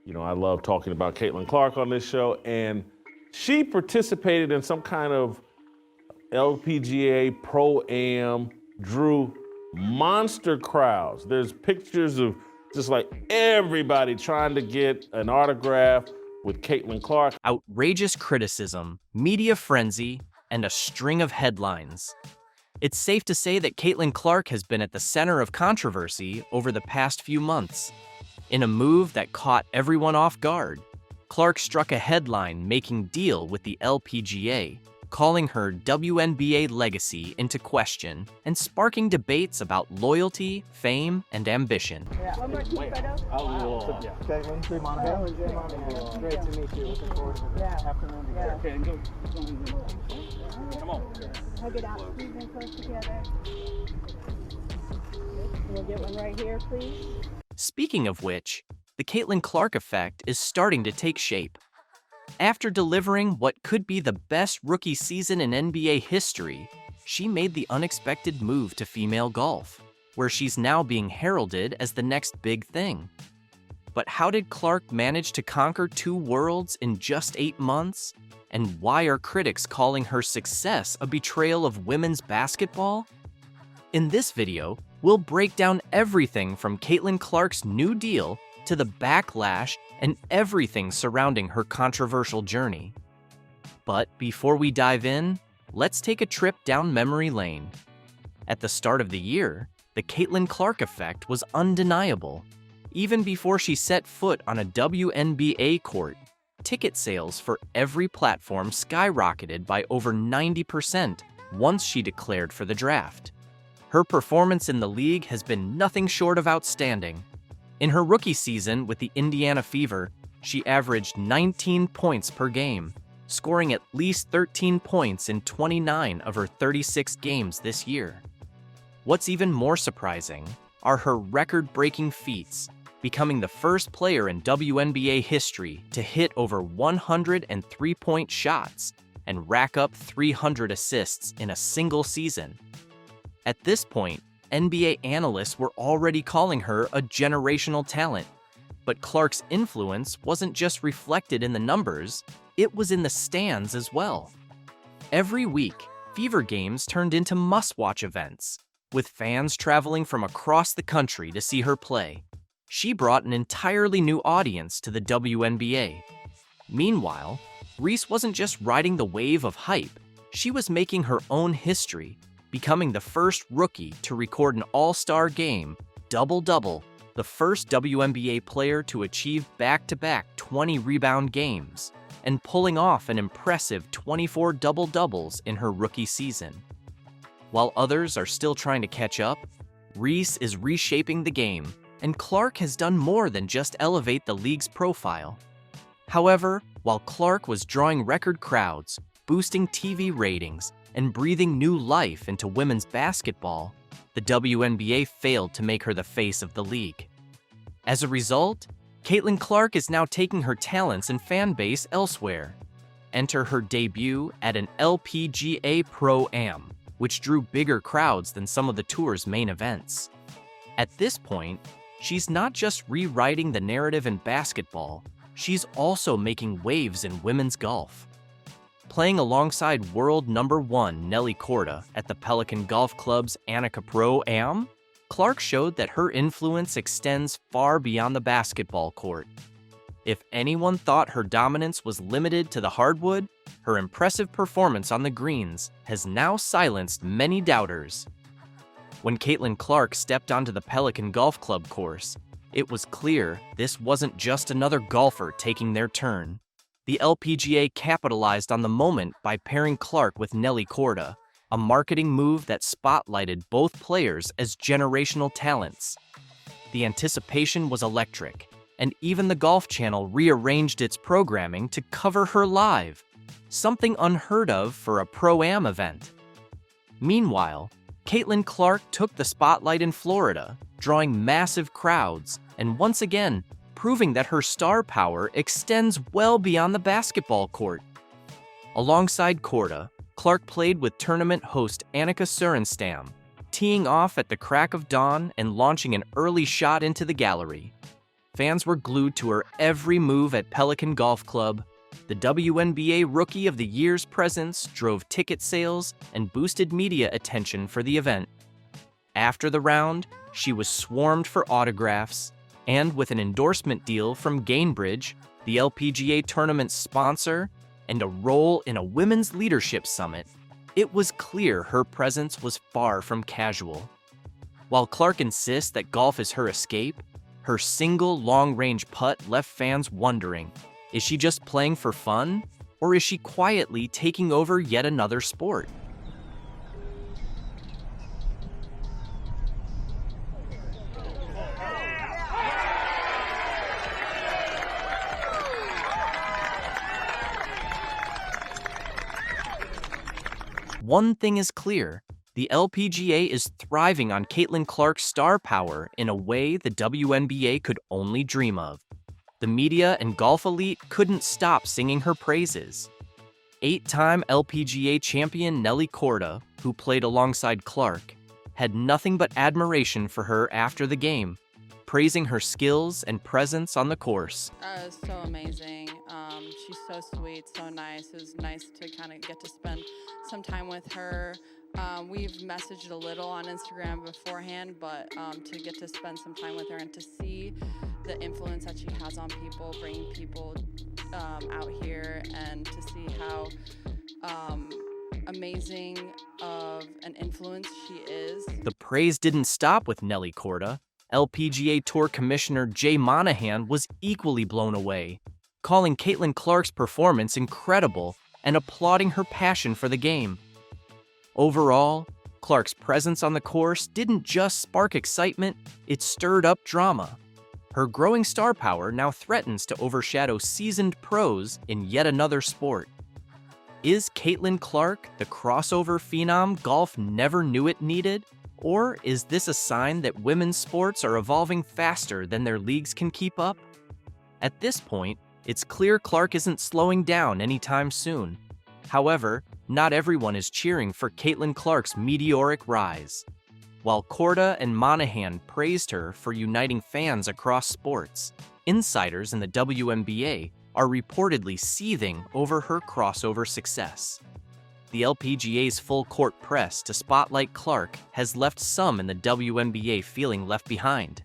You know, I love talking about Caitlyn Clark on this show, and she participated in some kind of LPGA Pro-Am, drew monster crowds. There's pictures of just like everybody trying to get an autograph with Caitlyn Clark. Outrageous criticism, media frenzy, and a string of headlines. It's safe to say that Caitlyn Clark has been at the center of controversy over the past few months. In a move that caught everyone off guard, Clark struck a headline-making deal with the LPGA, calling her WNBA legacy into question and sparking debates about loyalty, fame, and ambition. One more team photo. Caitlyn, say Monica. Great to meet you. Looking forward to the afternoon together. Okay, go. Come on. Hug it out. Squeeze in close together. We'll get one right here, please. Speaking of which, the Caitlyn Clark effect is starting to take shape. After delivering what could be the best rookie season in NBA history, she made the unexpected move to female golf, where she's now being heralded as the next big thing. But how did Clark manage to conquer 2 worlds in just 8 months? And why are critics calling her success a betrayal of women's basketball? In this video, we'll break down everything from Caitlyn Clark's new deal to the backlash and everything surrounding her controversial journey. But before we dive in, let's take a trip down memory lane. At the start of the year, the Caitlyn Clark effect was undeniable. Even before she set foot on a WNBA court, ticket sales for every platform skyrocketed by over 90% once she declared for the draft. Her performance in the league has been nothing short of outstanding. In her rookie season with the Indiana Fever, she averaged 19 points per game, scoring at least 13 points in 29 of her 36 games this year. What's even more surprising are her record-breaking feats, becoming the first player in WNBA history to hit over 100 three-point shots and rack up 300 assists in a single season. At this point, NBA analysts were already calling her a generational talent. But Clark's influence wasn't just reflected in the numbers, it was in the stands as well. Every week, Fever games turned into must-watch events, with fans traveling from across the country to see her play. She brought an entirely new audience to the WNBA. Meanwhile, Reese wasn't just riding the wave of hype, she was making her own history, becoming the first rookie to record an all-star game, double-double, the first WNBA player to achieve back-to-back 20-rebound games, and pulling off an impressive 24 double-doubles in her rookie season. While others are still trying to catch up, Reese is reshaping the game, and Clark has done more than just elevate the league's profile. However, while Clark was drawing record crowds, boosting TV ratings, and breathing new life into women's basketball, the WNBA failed to make her the face of the league. As a result, Caitlyn Clark is now taking her talents and fan base elsewhere. Enter her debut at an LPGA Pro-Am, which drew bigger crowds than some of the tour's main events. At this point, she's not just rewriting the narrative in basketball, she's also making waves in women's golf. Playing alongside world #1 Nelly Korda at the Pelican Golf Club's Annika Pro-Am, Clark showed that her influence extends far beyond the basketball court. If anyone thought her dominance was limited to the hardwood, her impressive performance on the greens has now silenced many doubters. When Caitlyn Clark stepped onto the Pelican Golf Club course, it was clear this wasn't just another golfer taking their turn. The LPGA capitalized on the moment by pairing Clark with Nelly Korda, a marketing move that spotlighted both players as generational talents. The anticipation was electric, and even the Golf Channel rearranged its programming to cover her live, something unheard of for a Pro-Am event. Meanwhile, Caitlyn Clark took the spotlight in Florida, drawing massive crowds, and once again, proving that her star power extends well beyond the basketball court. Alongside Korda, Clark played with tournament host Annika Sorenstam, teeing off at the crack of dawn and launching an early shot into the gallery. Fans were glued to her every move at Pelican Golf Club. The WNBA Rookie of the Year's presence drove ticket sales and boosted media attention for the event. After the round, she was swarmed for autographs, and with an endorsement deal from Gainbridge, the LPGA tournament's sponsor, and a role in a women's leadership summit, it was clear her presence was far from casual. While Clark insists that golf is her escape, her single long-range putt left fans wondering, is she just playing for fun, or is she quietly taking over yet another sport? One thing is clear, the LPGA is thriving on Caitlyn Clark's star power in a way the WNBA could only dream of. The media and golf elite couldn't stop singing her praises. 8-time LPGA champion Nelly Korda, who played alongside Clark, had nothing but admiration for her after the game, praising her skills and presence on the course. It was so amazing. She's so sweet, so nice. It was nice to kind of get to spend some time with her. We've messaged a little on Instagram beforehand, but to get to spend some time with her and to see the influence that she has on people, bringing people out here, and to see how amazing of an influence she is. The praise didn't stop with Nelly Korda. LPGA Tour Commissioner Jay Monahan was equally blown away, calling Caitlyn Clark's performance incredible and applauding her passion for the game. Overall, Clark's presence on the course didn't just spark excitement, it stirred up drama. Her growing star power now threatens to overshadow seasoned pros in yet another sport. Is Caitlyn Clark the crossover phenom golf never knew it needed? Or is this a sign that women's sports are evolving faster than their leagues can keep up? At this point, it's clear Clark isn't slowing down anytime soon. However, not everyone is cheering for Caitlyn Clark's meteoric rise. While Korda and Monahan praised her for uniting fans across sports, insiders in the WNBA are reportedly seething over her crossover success. The LPGA's full-court press to spotlight Clark has left some in the WNBA feeling left behind.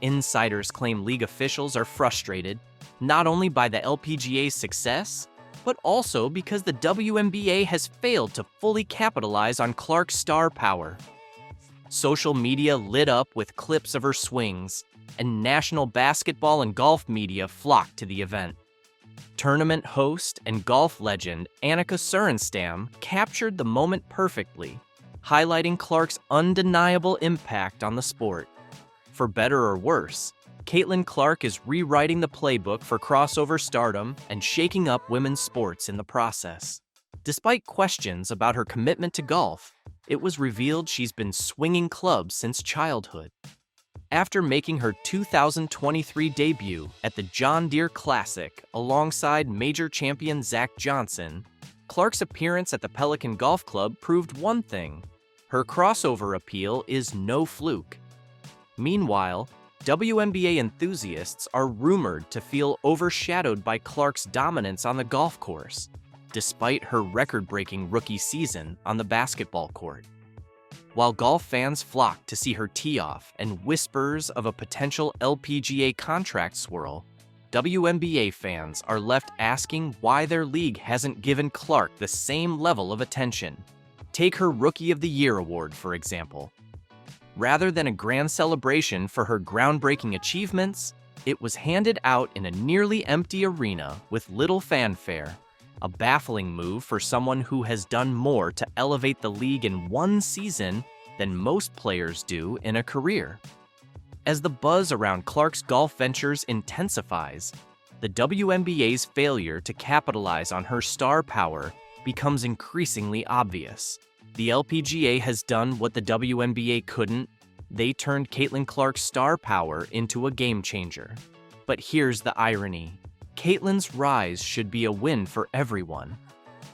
Insiders claim league officials are frustrated, not only by the LPGA's success, but also because the WNBA has failed to fully capitalize on Clark's star power. Social media lit up with clips of her swings, and national basketball and golf media flocked to the event. Tournament host and golf legend Annika Sorenstam captured the moment perfectly, highlighting Clark's undeniable impact on the sport. For better or worse, Caitlyn Clark is rewriting the playbook for crossover stardom and shaking up women's sports in the process. Despite questions about her commitment to golf, it was revealed she's been swinging clubs since childhood. After making her 2023 debut at the John Deere Classic alongside major champion Zach Johnson, Clark's appearance at the Pelican Golf Club proved one thing: her crossover appeal is no fluke. Meanwhile, WNBA enthusiasts are rumored to feel overshadowed by Clark's dominance on the golf course, despite her record-breaking rookie season on the basketball court. While golf fans flock to see her tee off and whispers of a potential LPGA contract swirl, WNBA fans are left asking why their league hasn't given Clark the same level of attention. Take her Rookie of the Year award, for example. Rather than a grand celebration for her groundbreaking achievements, it was handed out in a nearly empty arena with little fanfare, a baffling move for someone who has done more to elevate the league in one season than most players do in a career. As the buzz around Clark's golf ventures intensifies, the WNBA's failure to capitalize on her star power becomes increasingly obvious. The LPGA has done what the WNBA couldn't. They turned Caitlyn Clark's star power into a game changer. But here's the irony. Caitlyn's rise should be a win for everyone.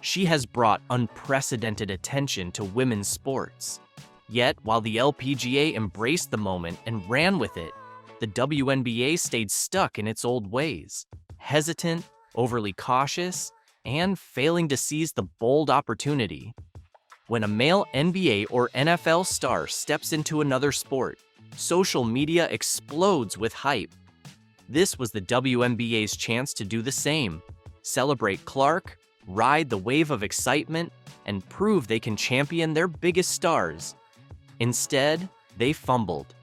She has brought unprecedented attention to women's sports. Yet, while the LPGA embraced the moment and ran with it, the WNBA stayed stuck in its old ways, hesitant, overly cautious, and failing to seize the bold opportunity. When a male NBA or NFL star steps into another sport, social media explodes with hype. This was the WNBA's chance to do the same, celebrate Clark, ride the wave of excitement, and prove they can champion their biggest stars. Instead, they fumbled.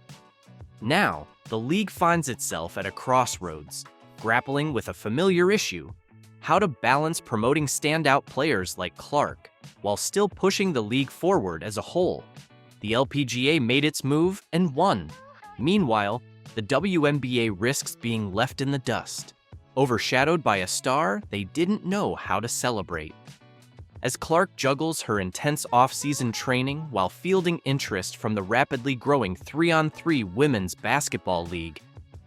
Now, the league finds itself at a crossroads, grappling with a familiar issue: how to balance promoting standout players like Clark while still pushing the league forward as a whole. The LPGA made its move and won. Meanwhile, the WNBA risks being left in the dust, overshadowed by a star they didn't know how to celebrate. As Clark juggles her intense off-season training while fielding interest from the rapidly growing 3-on-3 women's basketball league,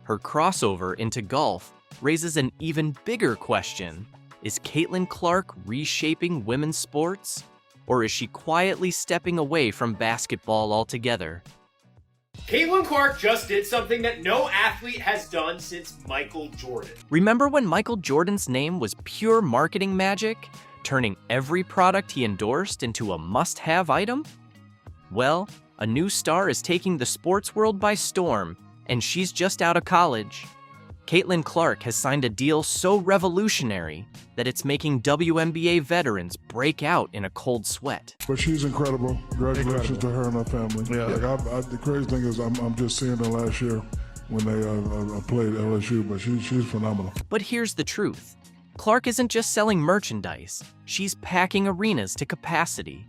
her crossover into golf raises an even bigger question. Is Caitlyn Clark reshaping women's sports? Or is she quietly stepping away from basketball altogether? Caitlyn Clark just did something that no athlete has done since Michael Jordan. Remember when Michael Jordan's name was pure marketing magic, turning every product he endorsed into a must-have item? Well, a new star is taking the sports world by storm, and she's just out of college. Caitlyn Clark has signed a deal so revolutionary that it's making WNBA veterans break out in a cold sweat. But she's incredible. Congratulations to her and her family. Yeah. Like the crazy thing is I'm just seeing her last year when they played LSU, but she's phenomenal. But here's the truth. Clark isn't just selling merchandise, she's packing arenas to capacity.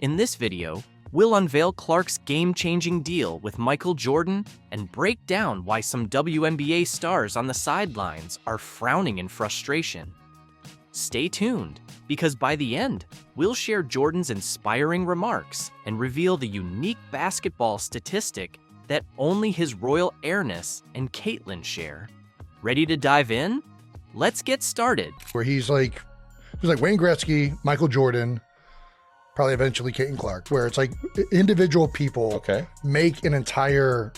In this video, we'll unveil Clark's game-changing deal with Michael Jordan and break down why some WNBA stars on the sidelines are frowning in frustration. Stay tuned, because by the end, we'll share Jordan's inspiring remarks and reveal the unique basketball statistic that only his royal airness and Caitlyn share. Ready to dive in? Let's get started. Where he's like Wayne Gretzky, Michael Jordan, probably eventually Caitlyn Clark, where it's like individual people make an entire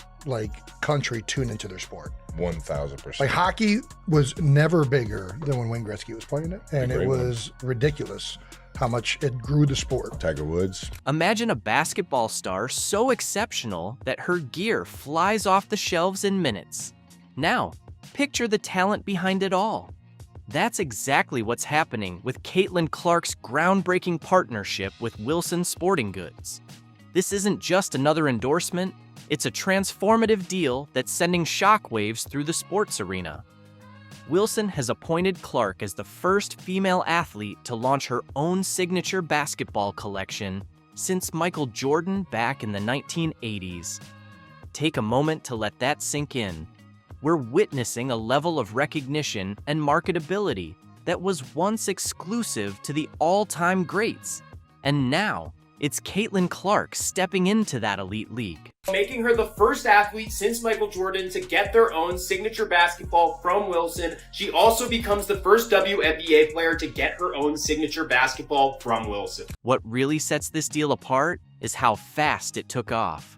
country tune into their sport. 1,000%. Like hockey was never bigger than when Wayne Gretzky was playing it, and it was ridiculous how much it grew the sport. Tiger Woods. Imagine a basketball star so exceptional that her gear flies off the shelves in minutes. Now, picture the talent behind it all. That's exactly what's happening with Caitlyn Clark's groundbreaking partnership with Wilson Sporting Goods. This isn't just another endorsement, it's a transformative deal that's sending shockwaves through the sports arena. Wilson has appointed Clark as the first female athlete to launch her own signature basketball collection since Michael Jordan back in the 1980s. Take a moment to let that sink in. We're witnessing a level of recognition and marketability that was once exclusive to the all-time greats. And now, it's Caitlyn Clark stepping into that elite league. Making her the first athlete since Michael Jordan to get their own signature basketball from Wilson. She also becomes the first WNBA player to get her own signature basketball from Wilson. What really sets this deal apart is how fast it took off.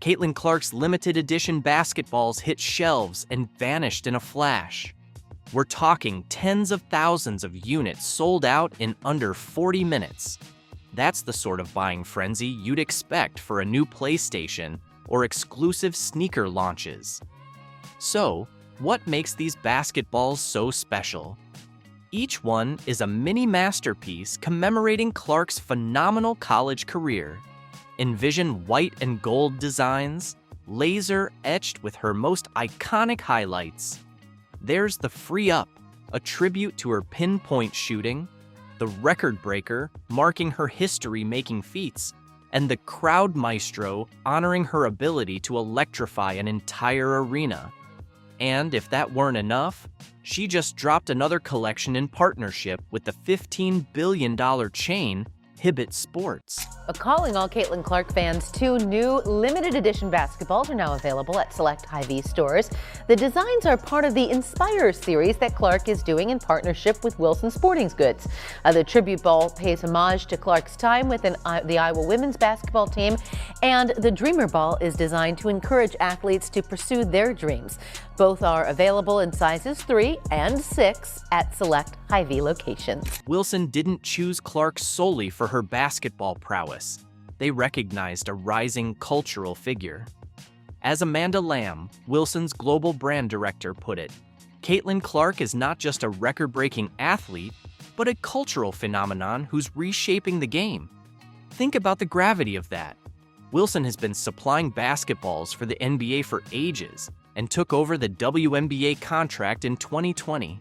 Caitlyn Clark's limited edition basketballs hit shelves and vanished in a flash. We're talking tens of thousands of units sold out in under 40 minutes. That's the sort of buying frenzy you'd expect for a new PlayStation or exclusive sneaker launches. So, what makes these basketballs so special? Each one is a mini masterpiece commemorating Clark's phenomenal college career. Envision white and gold designs, laser etched with her most iconic highlights. There's the Free Up, a tribute to her pinpoint shooting, the Record Breaker, marking her history-making feats, and the Crowd Maestro, honoring her ability to electrify an entire arena. And if that weren't enough, she just dropped another collection in partnership with the $15 billion chain prohibit sports. Calling all Caitlyn Clark fans, 2 new limited edition basketballs are now available at select Hy-Vee stores. The designs are part of the Inspire series that Clark is doing in partnership with Wilson Sporting Goods. The tribute ball pays homage to Clark's time with the Iowa women's basketball team, and the Dreamer Ball is designed to encourage athletes to pursue their dreams. Both are available in sizes 3 and 6 at select Hy-Vee locations. Wilson didn't choose Clark solely for her basketball prowess. They recognized a rising cultural figure. As Amanda Lamb, Wilson's global brand director, put it, Caitlyn Clark is not just a record-breaking athlete, but a cultural phenomenon who's reshaping the game. Think about the gravity of that. Wilson has been supplying basketballs for the NBA for ages and took over the WNBA contract in 2020.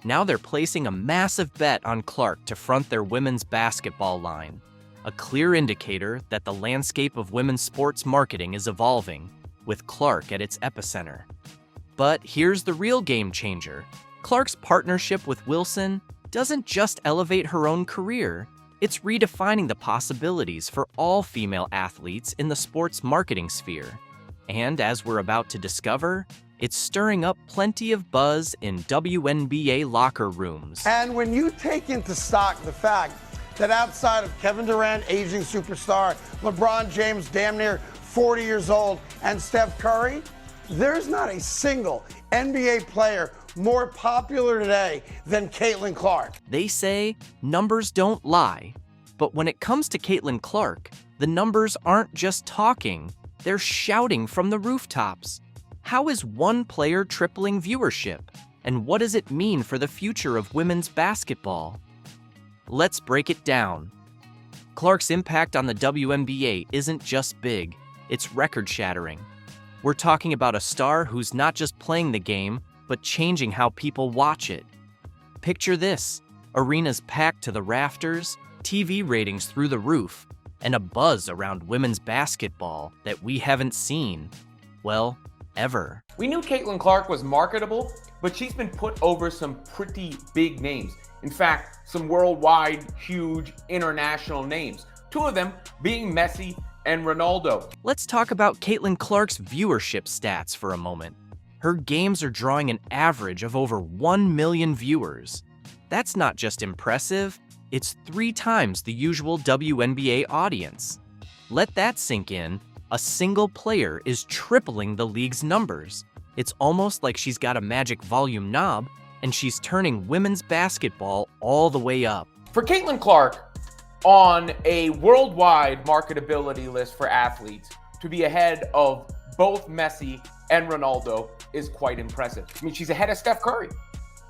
Now they're placing a massive bet on Clark to front their women's basketball line, a clear indicator that the landscape of women's sports marketing is evolving, with Clark at its epicenter. But here's the real game changer. Clark's partnership with Wilson doesn't just elevate her own career, it's redefining the possibilities for all female athletes in the sports marketing sphere. And as we're about to discover, it's stirring up plenty of buzz in WNBA locker rooms. And when you take into stock the fact that outside of Kevin Durant, aging superstar, LeBron James, damn near 40 years old, and Steph Curry, there's not a single NBA player more popular today than Caitlyn Clark. They say numbers don't lie, but when it comes to Caitlyn Clark, the numbers aren't just talking, they're shouting from the rooftops. How is one player tripling viewership? And what does it mean for the future of women's basketball? Let's break it down. Clark's impact on the WNBA isn't just big, it's record-shattering. We're talking about a star who's not just playing the game, but changing how people watch it. Picture this: arenas packed to the rafters, TV ratings through the roof, and a buzz around women's basketball that we haven't seen, well, ever. We knew Caitlyn Clark was marketable, but she's been put over some pretty big names. In fact, some worldwide, huge, international names. 2 of them being Messi and Ronaldo. Let's talk about Caitlyn Clark's viewership stats for a moment. Her games are drawing an average of over 1 million viewers. That's not just impressive, it's 3 times the usual WNBA audience. Let that sink in. A single player is tripling the league's numbers. It's almost like she's got a magic volume knob, and she's turning women's basketball all the way up. For Caitlyn Clark, on a worldwide marketability list for athletes, to be ahead of both Messi and Ronaldo is quite impressive. I mean, she's ahead of Steph Curry.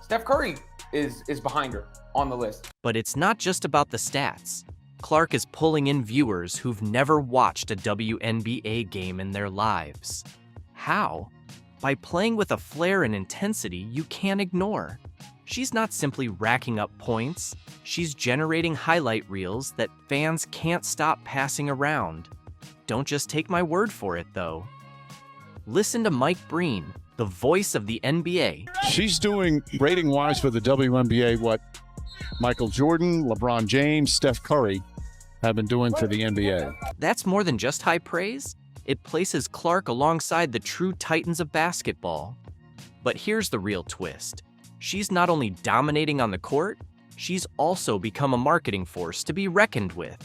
Steph Curry is behind her on the list. But it's not just about the stats. Clark is pulling in viewers who've never watched a WNBA game in their lives. How? By playing with a flair and intensity you can't ignore. She's not simply racking up points, she's generating highlight reels that fans can't stop passing around. Don't just take my word for it, though. Listen to Mike Breen, the voice of the NBA. She's doing rating-wise for the WNBA what Michael Jordan, LeBron James, Steph Curry have been doing for the NBA. That's more than just high praise. It places Clark alongside the true titans of basketball. But here's the real twist. She's not only dominating on the court, she's also become a marketing force to be reckoned with.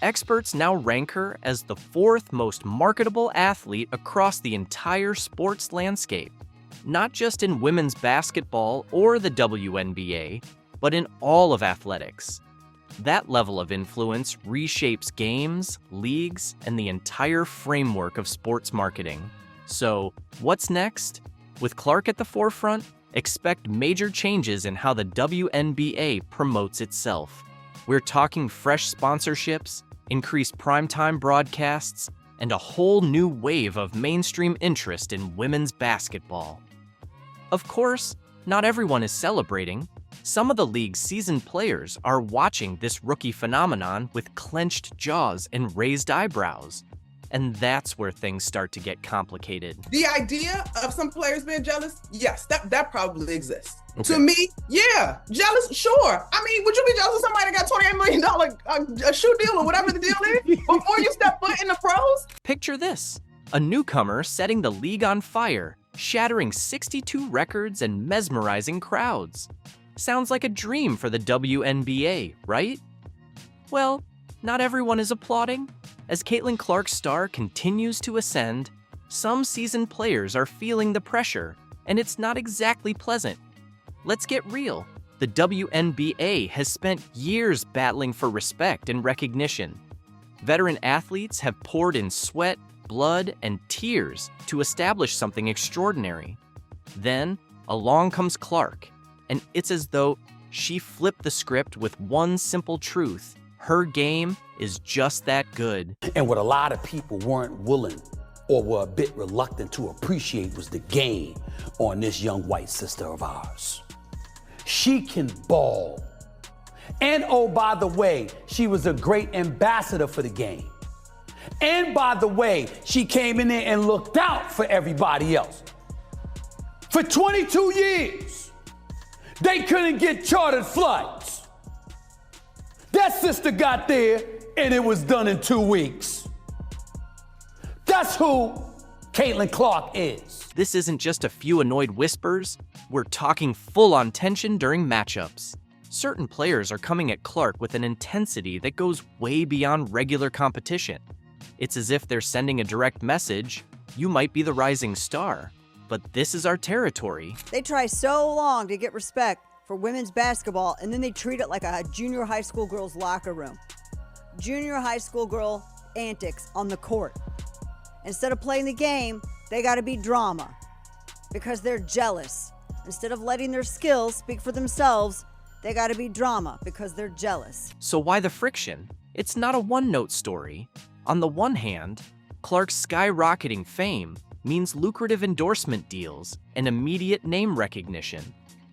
Experts now rank her as the 4th most marketable athlete across the entire sports landscape, not just in women's basketball or the WNBA, but in all of athletics. That level of influence reshapes games, leagues, and the entire framework of sports marketing. So, what's next? With Clark at the forefront, expect major changes in how the WNBA promotes itself. We're talking fresh sponsorships, increased primetime broadcasts, and a whole new wave of mainstream interest in women's basketball. Of course, not everyone is celebrating. Some of the league's seasoned players are watching this rookie phenomenon with clenched jaws and raised eyebrows. And that's where things start to get complicated. The idea of some players being jealous, yes, that probably exists. Okay. To me, yeah, jealous, sure. I mean, would you be jealous of somebody that got $28 million a shoe deal or whatever the deal is before you step foot in the pros? Picture this, a newcomer setting the league on fire, shattering 62 records and mesmerizing crowds. Sounds like a dream for the WNBA, right? Well, not everyone is applauding. As Caitlyn Clark's star continues to ascend, some seasoned players are feeling the pressure, and it's not exactly pleasant. Let's get real. The WNBA has spent years battling for respect and recognition. Veteran athletes have poured in sweat, blood, and tears to establish something extraordinary. Then, along comes Clark, and it's as though she flipped the script with one simple truth. Her game is just that good. And what a lot of people weren't willing or were a bit reluctant to appreciate was the game on this young white sister of ours. She can ball. And oh, by the way, she was a great ambassador for the game. And by the way, she came in there and looked out for everybody else. For 22 years, they couldn't get chartered flights. That sister got there and it was done in 2 weeks. That's who Caitlyn Clark is. This isn't just a few annoyed whispers. We're talking full-on tension during matchups. Certain players are coming at Clark with an intensity that goes way beyond regular competition. It's as if they're sending a direct message, you might be the rising star, but this is our territory. They try so long to get respect for women's basketball, and then they treat it like a junior high school girl's locker room. Junior high school girl antics on the court. Instead of playing the game, they gotta be drama because they're jealous. Instead of letting their skills speak for themselves, they gotta be drama because they're jealous. So why the friction? It's not a one-note story. On the one hand, Clark's skyrocketing fame means lucrative endorsement deals and immediate name recognition.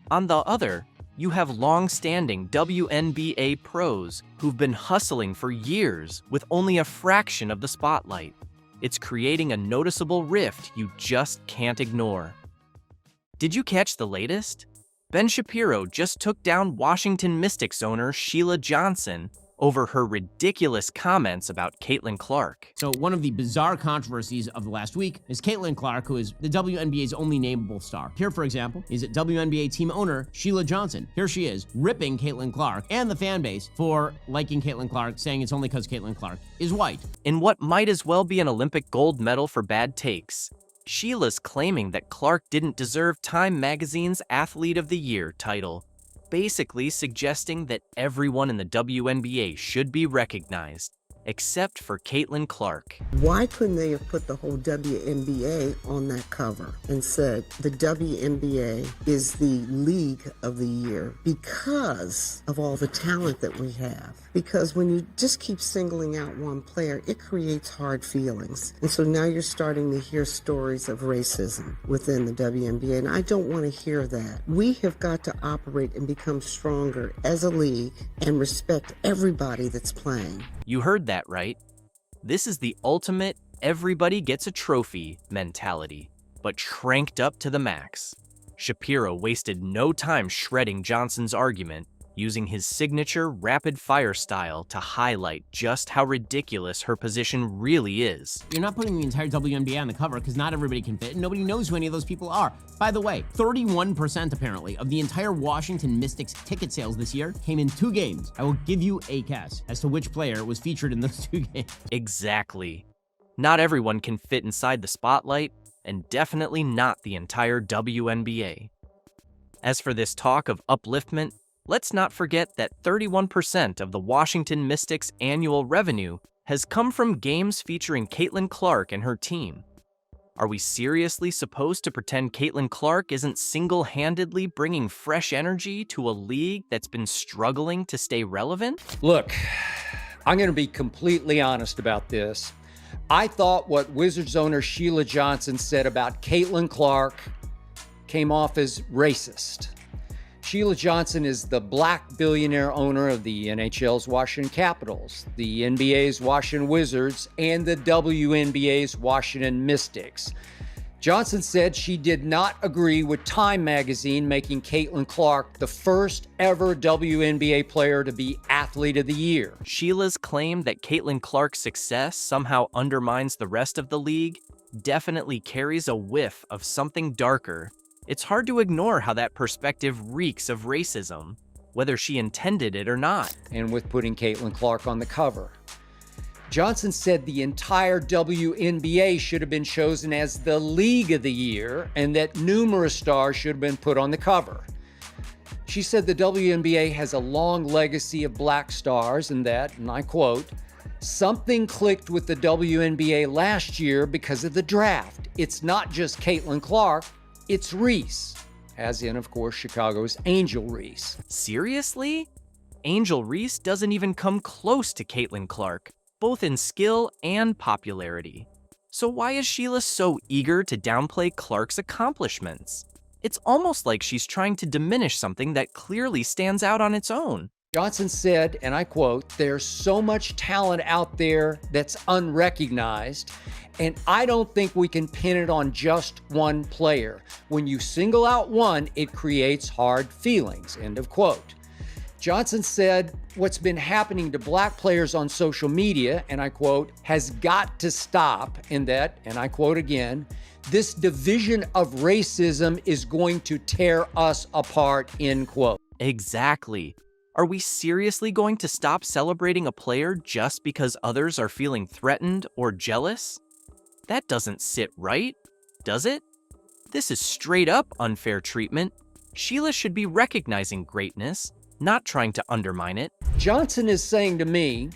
On the other, you have long-standing WNBA pros who've been hustling for years with only a fraction of the spotlight. It's creating a noticeable rift you just can't ignore. Did you catch the latest? Ben Shapiro just took down Washington Mystics owner Sheila Johnson over her ridiculous comments about Caitlyn Clark. So one of the bizarre controversies of the last week is Caitlyn Clark, who is the WNBA's only nameable star. Here, for example, is WNBA team owner Sheila Johnson. Here she is, ripping Caitlyn Clark and the fan base for liking Caitlyn Clark, saying it's only because Caitlyn Clark is white. In what might as well be an Olympic gold medal for bad takes, Sheila's claiming that Clark didn't deserve Time Magazine's Athlete of the Year title, basically suggesting that everyone in the WNBA should be recognized, except for Caitlyn Clark. Why couldn't they have put the whole WNBA on that cover and said the WNBA is the league of the year because of all the talent that we have? Because when you just keep singling out one player, it creates hard feelings. And so now you're starting to hear stories of racism within the WNBA, and I don't want to hear that. We have got to operate and become stronger as a league and respect everybody that's playing. You heard that right. This is the ultimate everybody gets a trophy mentality, but cranked up to the max. Shapiro wasted no time shredding Johnson's argument, using his signature rapid-fire style to highlight just how ridiculous her position really is. You're not putting the entire WNBA on the cover because not everybody can fit and nobody knows who any of those people are. By the way, 31% apparently of the entire Washington Mystics ticket sales this year came in 2 games. I will give you a guess as to which player was featured in those 2 games. Exactly. Not everyone can fit inside the spotlight, and definitely not the entire WNBA. As for this talk of upliftment, let's not forget that 31% of the Washington Mystics' annual revenue has come from games featuring Caitlyn Clark and her team. Are we seriously supposed to pretend Caitlyn Clark isn't single-handedly bringing fresh energy to a league that's been struggling to stay relevant? Look, I'm going to be completely honest about this. I thought what Wizards owner Sheila Johnson said about Caitlyn Clark came off as racist. Sheila Johnson is the black billionaire owner of the NHL's Washington Capitals, the NBA's Washington Wizards, and the WNBA's Washington Mystics. Johnson said she did not agree with Time magazine making Caitlyn Clark the first ever WNBA player to be Athlete of the Year. Sheila's claim that Caitlyn Clark's success somehow undermines the rest of the league definitely carries a whiff of something darker. It's hard to ignore how that perspective reeks of racism, whether she intended it or not. And with putting Caitlyn Clark on the cover. Johnson said the entire WNBA should have been chosen as the League of the Year and that numerous stars should have been put on the cover. She said the WNBA has a long legacy of black stars and that, and I quote, "Something clicked with the WNBA last year because of the draft. It's not just Caitlyn Clark, it's Reese." As in, of course, Chicago's Angel Reese. Seriously? Angel Reese doesn't even come close to Caitlyn Clark, both in skill and popularity. So why is Sheila so eager to downplay Clark's accomplishments? It's almost like she's trying to diminish something that clearly stands out on its own. Johnson said, and I quote, "There's so much talent out there that's unrecognized, and I don't think we can pin it on just one player. When you single out one, it creates hard feelings," end of quote. Johnson said, "What's been happening to black players on social media," and I quote, "has got to stop," in that, and I quote again, "this division of racism is going to tear us apart," end quote. Exactly. Are we seriously going to stop celebrating a player just because others are feeling threatened or jealous? That doesn't sit right, does it? This is straight up unfair treatment. Sheila should be recognizing greatness, not trying to undermine it. Johnson is saying to me,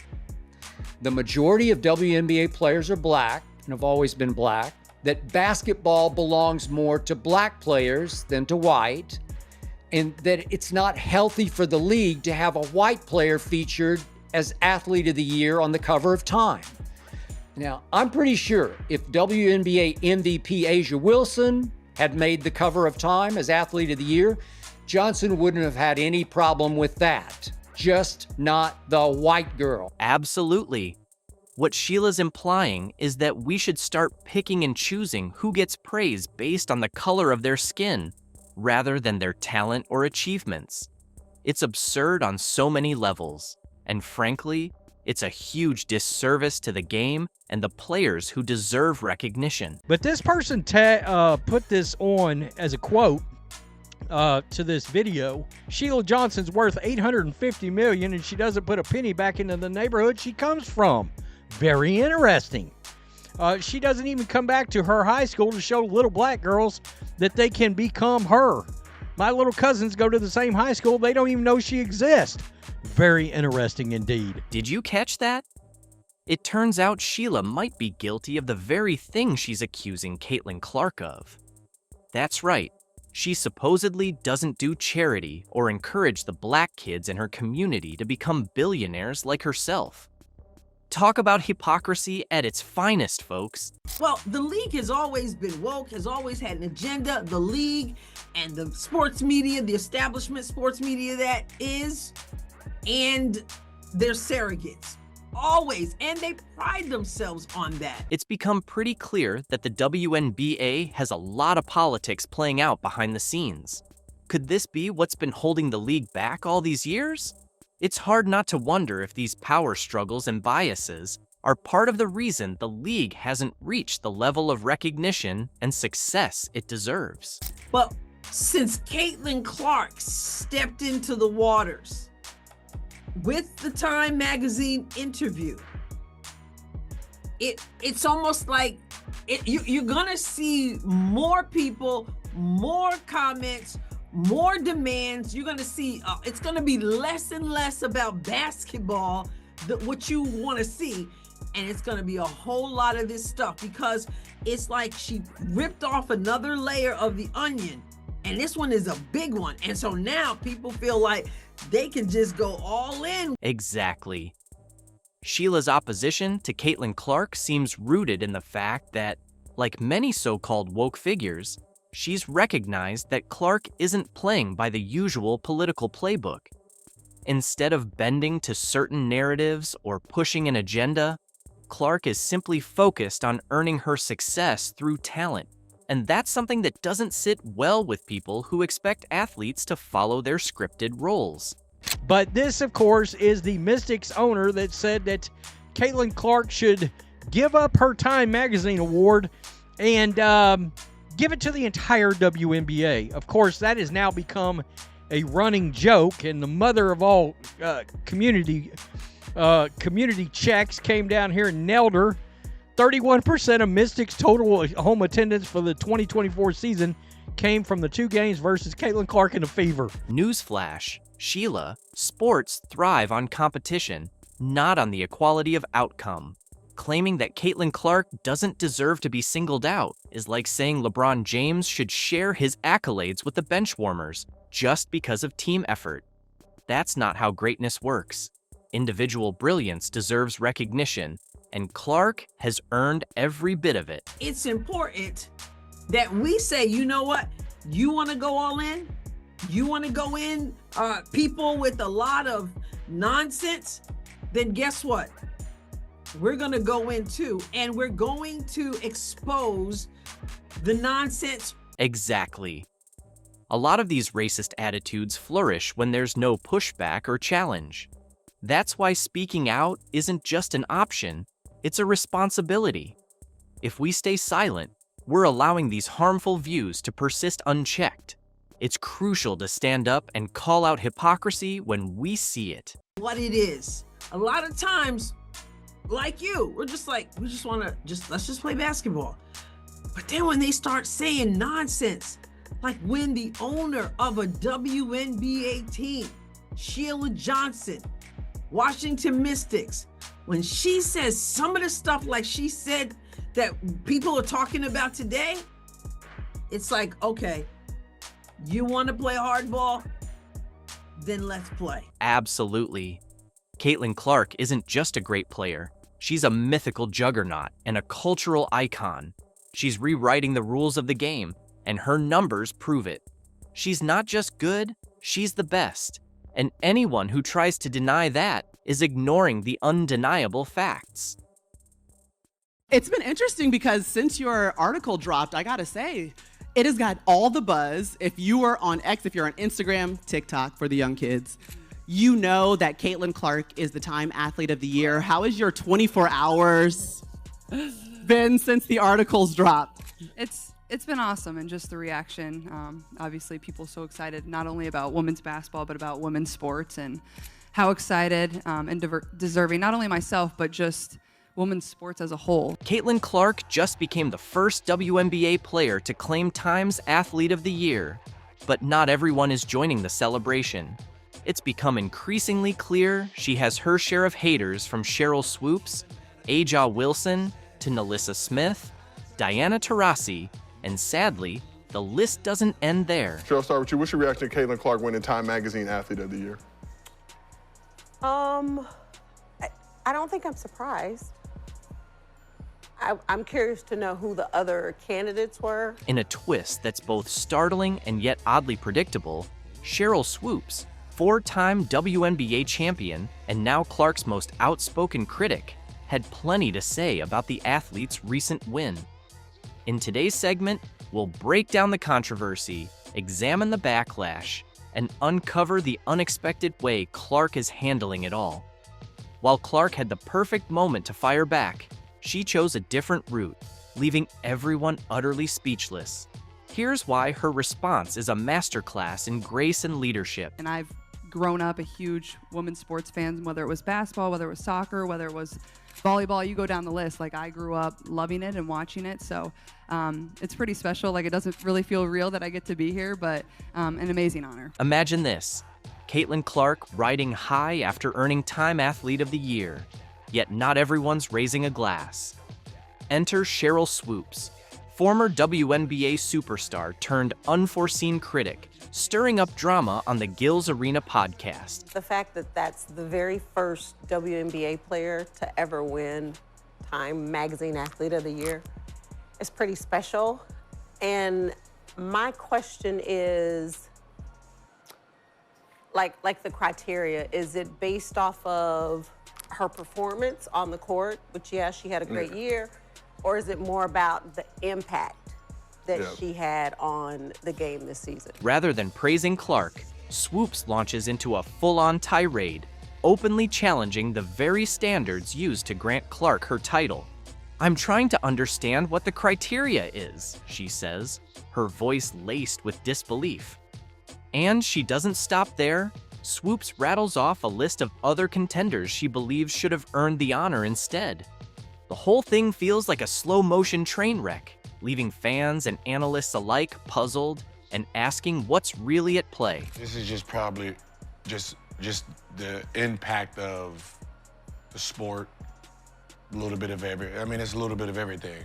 the majority of WNBA players are black and have always been black, that basketball belongs more to black players than to white, and that it's not healthy for the league to have a white player featured as Athlete of the Year on the cover of Time. Now, I'm pretty sure if WNBA MVP A'ja Wilson had made the cover of Time as Athlete of the Year, Johnson wouldn't have had any problem with that. Just not the white girl. Absolutely. What Sheila's implying is that we should start picking and choosing who gets praise based on the color of their skin, rather than their talent or achievements. It's absurd on so many levels, and frankly, it's a huge disservice to the game and the players who deserve recognition. But this person put this on as a quote to this video. Sheila Johnson's worth $850 million, and she doesn't put a penny back into the neighborhood she comes from. Very interesting. She doesn't even come back to her high school to show little black girls that they can become her. My little cousins go to the same high school. They don't even know she exists. Very interesting indeed. Did you catch that? It turns out Sheila might be guilty of the very thing she's accusing Caitlyn Clark of. That's right. She supposedly doesn't do charity or encourage the black kids in her community to become billionaires like herself. Talk about hypocrisy at its finest, folks. Well, the league has always been woke, has always had an agenda. The league and the sports media, the establishment sports media that is, and their surrogates. Always. And they pride themselves on that. It's become pretty clear that the WNBA has a lot of politics playing out behind the scenes. Could this be what's been holding the league back all these years? It's hard not to wonder if these power struggles and biases are part of the reason the league hasn't reached the level of recognition and success it deserves. But since Caitlyn Clark stepped into the waters with the Time magazine interview, it's almost like you're gonna see more people, more comments, more demands. You're going to see it's going to be less and less about basketball, what you want to see, and it's going to be a whole lot of this stuff, because it's like she ripped off another layer of the onion, and this one is a big one. And so now people feel like they can just go all in. Exactly. Sheila's opposition to Caitlyn Clark seems rooted in the fact that, like many so-called woke figures, she's recognized that Clark isn't playing by the usual political playbook. Instead of bending to certain narratives or pushing an agenda, Clark is simply focused on earning her success through talent. And that's something that doesn't sit well with people who expect athletes to follow their scripted roles. But this, of course, is the Mystics owner that said that Caitlyn Clark should give up her Time Magazine award and give it to the entire WNBA. Of course, that has now become a running joke, and the mother of all community checks came down here and nailed her. 31% of Mystics' total home attendance for the 2024 season came from the 2 games versus Caitlyn Clark and the Fever. Newsflash, Sheila, sports thrive on competition, not on the equality of outcome. Claiming that Caitlyn Clark doesn't deserve to be singled out is like saying LeBron James should share his accolades with the benchwarmers just because of team effort. That's not how greatness works. Individual brilliance deserves recognition, and Clark has earned every bit of it. It's important that we say, you know what? You want to go all in? You want to go in, people with a lot of nonsense? Then guess what? We're going to go in too, and we're going to expose the nonsense. Exactly. A lot of these racist attitudes flourish when there's no pushback or challenge. That's why speaking out isn't just an option, it's a responsibility. If we stay silent, we're allowing these harmful views to persist unchecked. It's crucial to stand up and call out hypocrisy when we see it. What it is. A lot of times, like you, we're just like, we just want to let's just play basketball. But then when they start saying nonsense, like when the owner of a WNBA team, Sheila Johnson, Washington Mystics, when she says some of the stuff like she said that people are talking about today, it's like, okay, you want to play hardball? Then let's play. Absolutely. Caitlyn Clark isn't just a great player. She's a mythical juggernaut and a cultural icon. She's rewriting the rules of the game, and her numbers prove it. She's not just good, she's the best. And anyone who tries to deny that is ignoring the undeniable facts. It's been interesting because since your article dropped, I gotta say, it has got all the buzz. If you are on X, if you're on Instagram, TikTok for the young kids, you know that Caitlyn Clark is the Time Athlete of the Year. How has your 24 hours been since the articles dropped? It's been awesome, and just the reaction. Obviously, people so excited not only about women's basketball, but about women's sports, and how excited and deserving, not only myself, but just women's sports as a whole. Caitlyn Clark just became the first WNBA player to claim Time's Athlete of the Year, but not everyone is joining the celebration. It's become increasingly clear she has her share of haters, from Sheryl Swoopes, Aja Wilson, to Nalissa Smith, Diana Taurasi, and sadly, the list doesn't end there. Sheryl, I'll start with you. What's your reaction to Caitlyn Clark winning Time Magazine Athlete of the Year? I don't think I'm surprised. I'm curious to know who the other candidates were. In a twist that's both startling and yet oddly predictable, Sheryl Swoopes, 4-time WNBA champion and now Clark's most outspoken critic, had plenty to say about the athlete's recent win. In today's segment, we'll break down the controversy, examine the backlash, and uncover the unexpected way Clark is handling it all. While Clark had the perfect moment to fire back, she chose a different route, leaving everyone utterly speechless. Here's why her response is a masterclass in grace and leadership. And I've grown up a huge women's sports fan, whether it was basketball, whether it was soccer, whether it was volleyball, you go down the list. Like, I grew up loving it and watching it, so it's pretty special. Like, it doesn't really feel real that I get to be here, but an amazing honor. Imagine this, Caitlyn Clark riding high after earning Time Athlete of the Year, yet not everyone's raising a glass. Enter Sheryl Swoopes, former WNBA superstar turned unforeseen critic, stirring up drama on the Gills Arena podcast. The fact that that's the very first WNBA player to ever win Time Magazine Athlete of the Year is pretty special. And My question is, like the criteria, is it based off of her performance on the court, which, yeah, she had a great year, or is it more about the impact that she had on the game this season? Rather than praising Clark, Swoopes launches into a full-on tirade, openly challenging the very standards used to grant Clark her title. "I'm trying to understand what the criteria is," she says, her voice laced with disbelief. And she doesn't stop there. Swoopes rattles off a list of other contenders she believes should have earned the honor instead. The whole thing feels like a slow-motion train wreck, leaving fans and analysts alike puzzled and asking what's really at play. This is just probably just the impact of the sport, a little bit of it's a little bit of everything,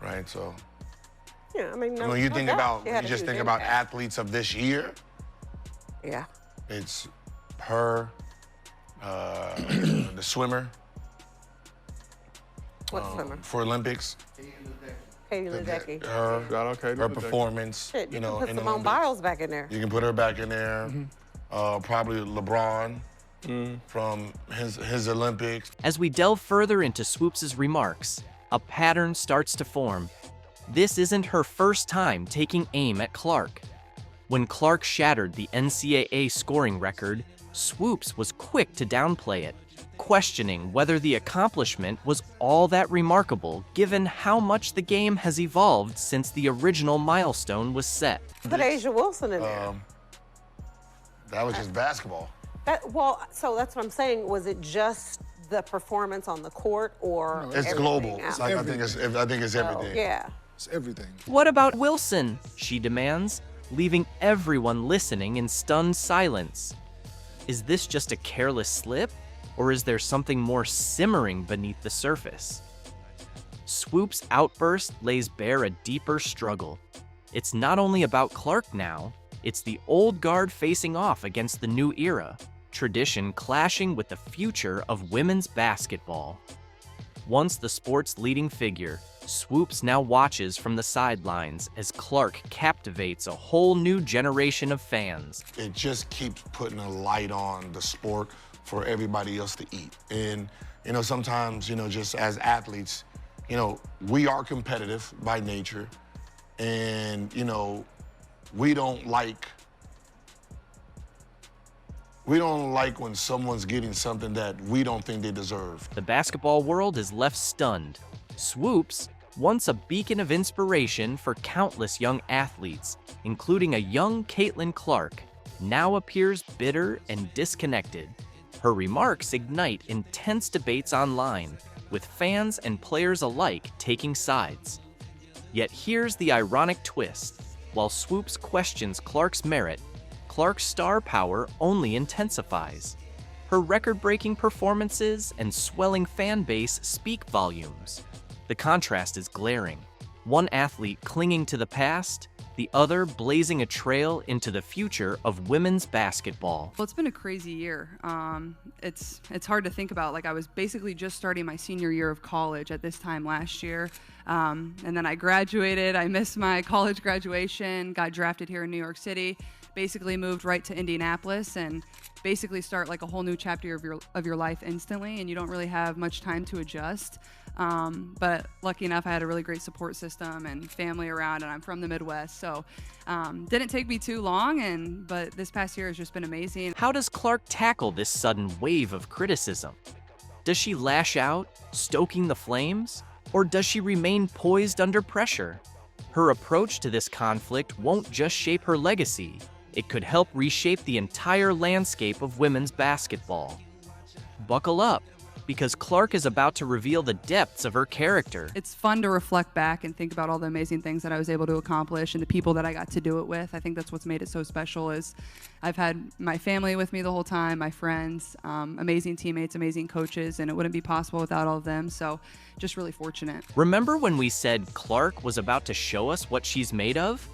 right? So, Yeah, I mean, no, when you no think doubt. about, She had you a just huge think about impact. athletes of this year, Yeah. it's her, the swimmer. What swimmer? For Olympics. Katie Ledecky. Her performance, Shit, you know, can put in the Simone Olympics. Biles back in there. You can put her back in there. Probably LeBron from his Olympics. As we delve further into Swoopes' remarks, a pattern starts to form. This isn't her first time taking aim at Clark. When Clark shattered the NCAA scoring record, Swoopes was quick to downplay it, questioning whether the accomplishment was all that remarkable given how much the game has evolved since the original milestone was set. Put Asia Wilson in there. That was just basketball. So that's what I'm saying. Was it just the performance on the court, or It's everything global. else? I think it's everything. Yeah. It's everything. What about Wilson? She demands, leaving everyone listening in stunned silence. Is this just a careless slip, or is there something more simmering beneath the surface? Swoopes' outburst lays bare a deeper struggle. It's not only about Clark now, it's the old guard facing off against the new era, tradition clashing with the future of women's basketball. Once the sport's leading figure, Swoopes now watches from the sidelines as Clark captivates a whole new generation of fans. It just keeps putting a light on the sport for everybody else to eat. And, sometimes, just as athletes, we are competitive by nature. And, we don't like when someone's getting something that we don't think they deserve. The basketball world is left stunned. Swoopes, once a beacon of inspiration for countless young athletes, including a young Caitlyn Clark, now appears bitter and disconnected. Her remarks ignite intense debates online, with fans and players alike taking sides. Yet here's the ironic twist. While Swoopes questions Clark's merit, Clark's star power only intensifies. Her record-breaking performances and swelling fan base speak volumes. The contrast is glaring. One athlete clinging to the past, the other blazing a trail into the future of women's basketball. Well, it's been a crazy year. It's hard to think about. I was basically just starting my senior year of college at this time last year. And then I graduated. I missed my college graduation, got drafted here in New York City, basically moved right to Indianapolis and basically start a whole new chapter of your life instantly, and you don't really have much time to adjust. But lucky enough, I had a really great support system and family around, and I'm from the Midwest, so didn't take me too long, but this past year has just been amazing. How does Clark tackle this sudden wave of criticism? Does she lash out, stoking the flames? Or does she remain poised under pressure? Her approach to this conflict won't just shape her legacy, it could help reshape the entire landscape of women's basketball. Buckle up, because Clark is about to reveal the depths of her character. It's fun to reflect back and think about all the amazing things that I was able to accomplish and the people that I got to do it with. I think that's what's made it so special is I've had my family with me the whole time, my friends, amazing teammates, amazing coaches, and it wouldn't be possible without all of them. So just really fortunate. Remember when we said Clark was about to show us what she's made of?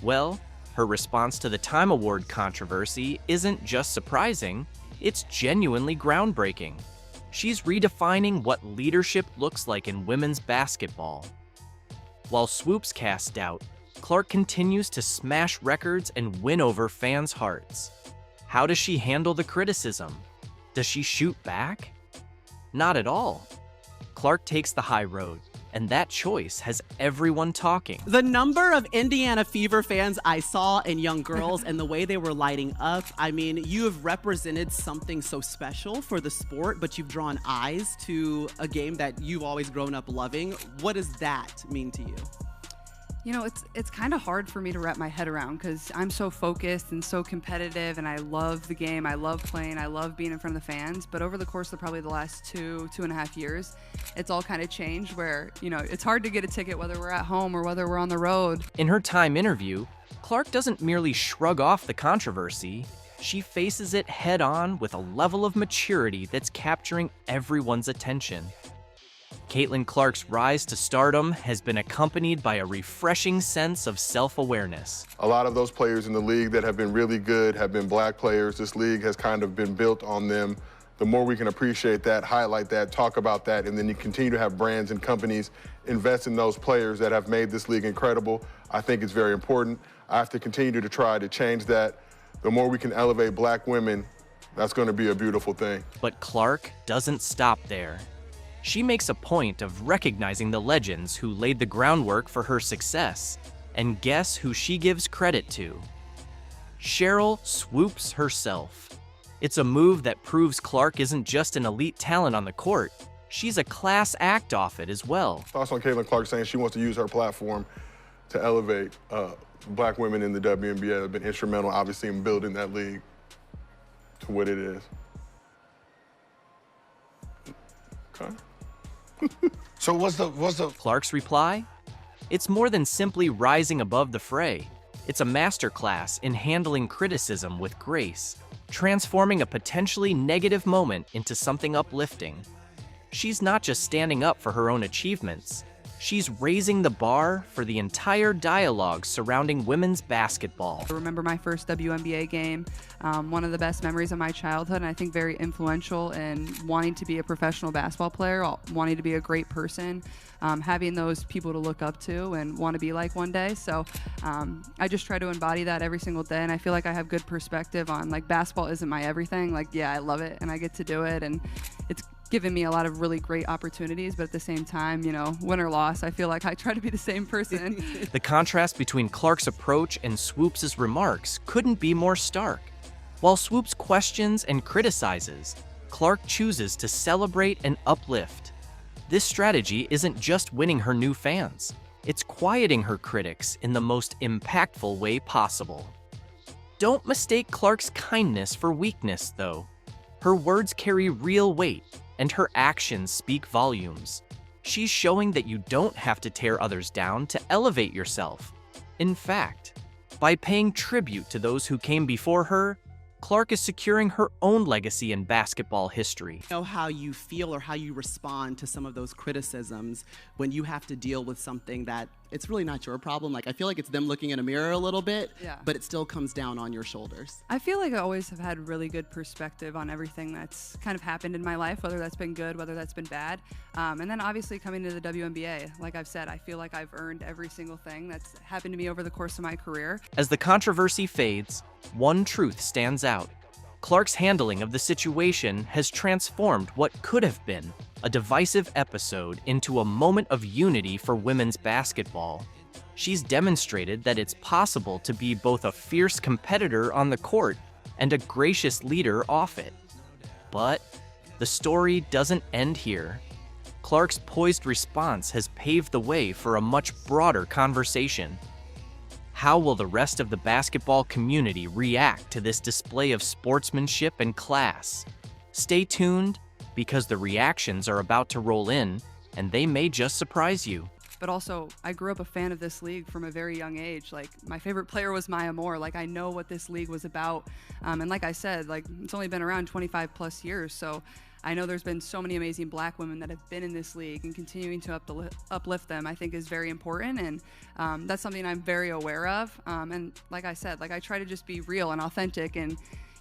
Well, her response to the Time Award controversy isn't just surprising, it's genuinely groundbreaking. She's redefining what leadership looks like in women's basketball. While Swoopes cast doubt, Clark continues to smash records and win over fans' hearts. How does she handle the criticism? Does she shoot back? Not at all. Clark takes the high road, and that choice has everyone talking. The number of Indiana Fever fans I saw and young girls and the way they were lighting up, I mean, you have represented something so special for the sport, but you've drawn eyes to a game that you've always grown up loving. What does that mean to you? You know, it's kind of hard for me to wrap my head around because I'm so focused and so competitive, and I love the game. I love playing. I love being in front of the fans. But over the course of probably the last 2.5 years, it's all kind of changed where, you know, it's hard to get a ticket whether we're at home or whether we're on the road. In her Time interview, Clark doesn't merely shrug off the controversy. She faces it head on with a level of maturity that's capturing everyone's attention. Caitlyn Clark's rise to stardom has been accompanied by a refreshing sense of self-awareness. A lot of those players in the league that have been really good have been black players. This league has kind of been built on them. The more we can appreciate that, highlight that, talk about that, and then you continue to have brands and companies invest in those players that have made this league incredible, I think it's very important. I have to continue to try to change that. The more we can elevate black women, that's going to be a beautiful thing. But Clark doesn't stop there. She makes a point of recognizing the legends who laid the groundwork for her success. And guess who she gives credit to? Sheryl Swoopes herself. It's a move that proves Clark isn't just an elite talent on the court. She's a class act off it as well. Thoughts on Caitlyn Clark saying she wants to use her platform to elevate black women in the WNBA. Have been instrumental, obviously, in building that league to what it is. Okay. So what's the Clark's reply? It's more than simply rising above the fray. It's a masterclass in handling criticism with grace, transforming a potentially negative moment into something uplifting. She's not just standing up for her own achievements. She's raising the bar for the entire dialogue surrounding women's basketball. I remember my first WNBA game, one of the best memories of my childhood, and I think very influential in wanting to be a professional basketball player, wanting to be a great person, having those people to look up to and want to be like one day. So I just try to embody that every single day, and I feel like I have good perspective on, like, basketball isn't my everything. Like, yeah, I love it, and I get to do it, and it's given me a lot of really great opportunities, but at the same time, you know, win or loss, I feel like I try to be the same person. The contrast between Clark's approach and Swoopes' remarks couldn't be more stark. While Swoopes questions and criticizes, Clark chooses to celebrate and uplift. This strategy isn't just winning her new fans, it's quieting her critics in the most impactful way possible. Don't mistake Clark's kindness for weakness, though. Her words carry real weight, and her actions speak volumes. She's showing that you don't have to tear others down to elevate yourself. In fact, by paying tribute to those who came before her, Clark is securing her own legacy in basketball history. Know how you feel or how you respond to some of those criticisms when you have to deal with something that it's really not your problem. Like, I feel like it's them looking in a mirror a little bit, but it still comes down on your shoulders. I feel like I always have had really good perspective on everything that's kind of happened in my life, whether that's been good, whether that's been bad. And then obviously coming to the WNBA, like I've said, I feel like I've earned every single thing that's happened to me over the course of my career. As the controversy fades, one truth stands out. Clark's handling of the situation has transformed what could have been a divisive episode into a moment of unity for women's basketball. She's demonstrated that it's possible to be both a fierce competitor on the court and a gracious leader off it. But the story doesn't end here. Clark's poised response has paved the way for a much broader conversation. How will the rest of the basketball community react to this display of sportsmanship and class? Stay tuned, because the reactions are about to roll in, and they may just surprise you. But also, I grew up a fan of this league from a very young age. Like, my favorite player was Maya Moore. Like, I know what this league was about. And like I said, like, it's only been around 25 plus years, so I know there's been so many amazing black women that have been in this league, and continuing to uplift them, I think, is very important, and that's something I'm very aware of. And like I said, like, I try to just be real and authentic and,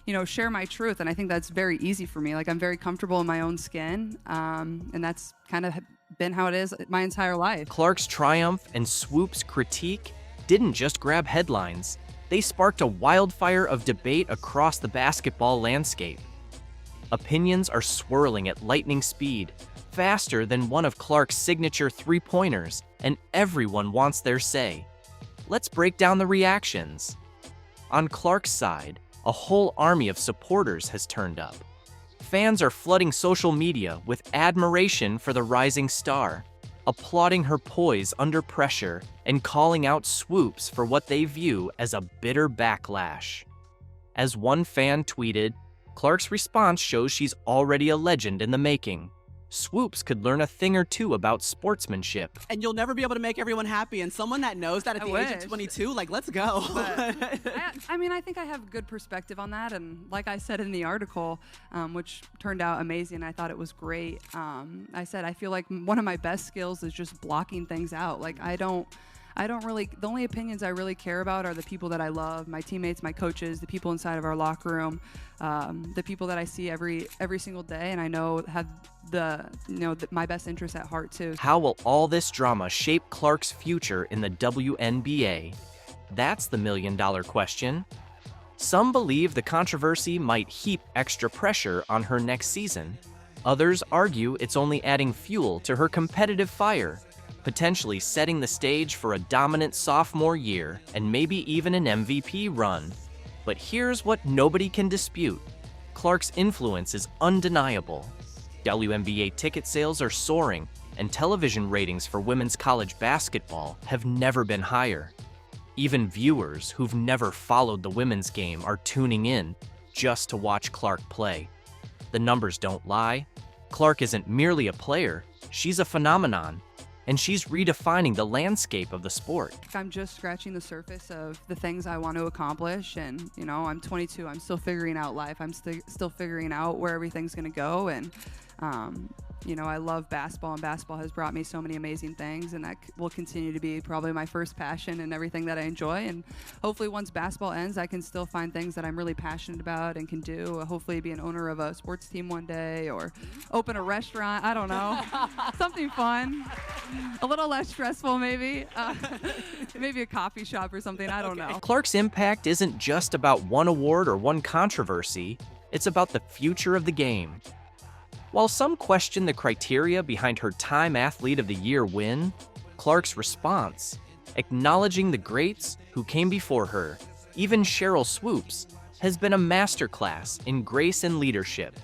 you know, share my truth, and I think that's very easy for me. Like, I'm very comfortable in my own skin, and that's kind of been how it is my entire life. Clark's triumph and Swoopes' critique didn't just grab headlines, they sparked a wildfire of debate across the basketball landscape. Opinions are swirling at lightning speed, faster than one of Clark's signature three-pointers, and everyone wants their say. Let's break down the reactions. On Clark's side, a whole army of supporters has turned up. Fans are flooding social media with admiration for the rising star, applauding her poise under pressure and calling out Swoopes for what they view as a bitter backlash. As one fan tweeted, Clark's response shows she's already a legend in the making. Swoopes could learn a thing or two about sportsmanship. And you'll never be able to make everyone happy. And someone that knows that at the age of 22, like, let's go. I mean, I think I have good perspective on that. And like I said in the article, which turned out amazing, I thought it was great. I said, I feel like one of my best skills is just blocking things out. Like, I don't really, the only opinions I really care about are the people that I love, my teammates, my coaches, the people inside of our locker room, the people that I see every single day, and I know have my best interests at heart too. How will all this drama shape Clark's future in the WNBA? That's the million-dollar question. Some believe the controversy might heap extra pressure on her next season. Others argue it's only adding fuel to her competitive fire, potentially setting the stage for a dominant sophomore year and maybe even an MVP run. But here's what nobody can dispute. Clark's influence is undeniable. WNBA ticket sales are soaring, and television ratings for women's college basketball have never been higher. Even viewers who've never followed the women's game are tuning in just to watch Clark play. The numbers don't lie. Clark isn't merely a player, she's a phenomenon. And she's redefining the landscape of the sport. I'm just scratching the surface of the things I want to accomplish, and I'm 22. I'm still figuring out life. I'm still figuring out where everything's going to go, and I love basketball, and basketball has brought me so many amazing things, and that will continue to be probably my first passion and everything that I enjoy. And hopefully once basketball ends, I can still find things that I'm really passionate about and can do. Hopefully be an owner of a sports team one day, or open a restaurant. I don't know. Something fun. A little less stressful, maybe. Maybe a coffee shop or something. I don't know. Clark's impact isn't just about one award or one controversy. It's about the future of the game. While some question the criteria behind her Time Athlete of the Year win, Clark's response, acknowledging the greats who came before her, even Sheryl Swoopes, has been a masterclass in grace and leadership.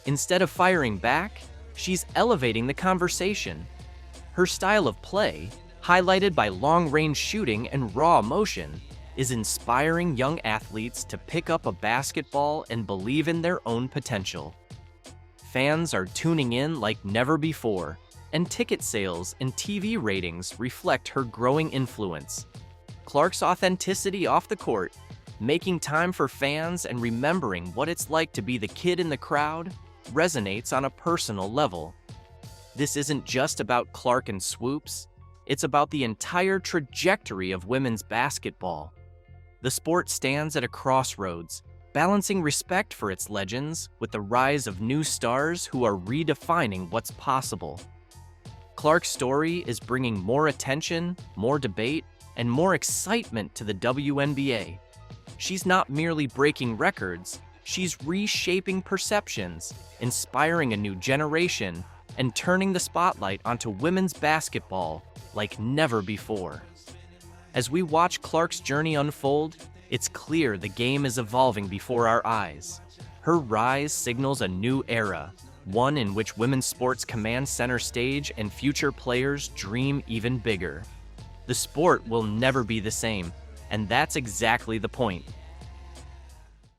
Instead of firing back, she's elevating the conversation. Her style of play, highlighted by long-range shooting and raw emotion, is inspiring young athletes to pick up a basketball and believe in their own potential. Fans are tuning in like never before, and ticket sales and TV ratings reflect her growing influence. Clark's authenticity off the court, making time for fans and remembering what it's like to be the kid in the crowd, resonates on a personal level. This isn't just about Clark and Swoopes, it's about the entire trajectory of women's basketball. The sport stands at a crossroads, balancing respect for its legends with the rise of new stars who are redefining what's possible. Clark's story is bringing more attention, more debate, and more excitement to the WNBA. She's not merely breaking records, she's reshaping perceptions, inspiring a new generation, and turning the spotlight onto women's basketball like never before. As we watch Clark's journey unfold, it's clear the game is evolving before our eyes. Her rise signals a new era, one in which women's sports command center stage and future players dream even bigger. The sport will never be the same, and that's exactly the point.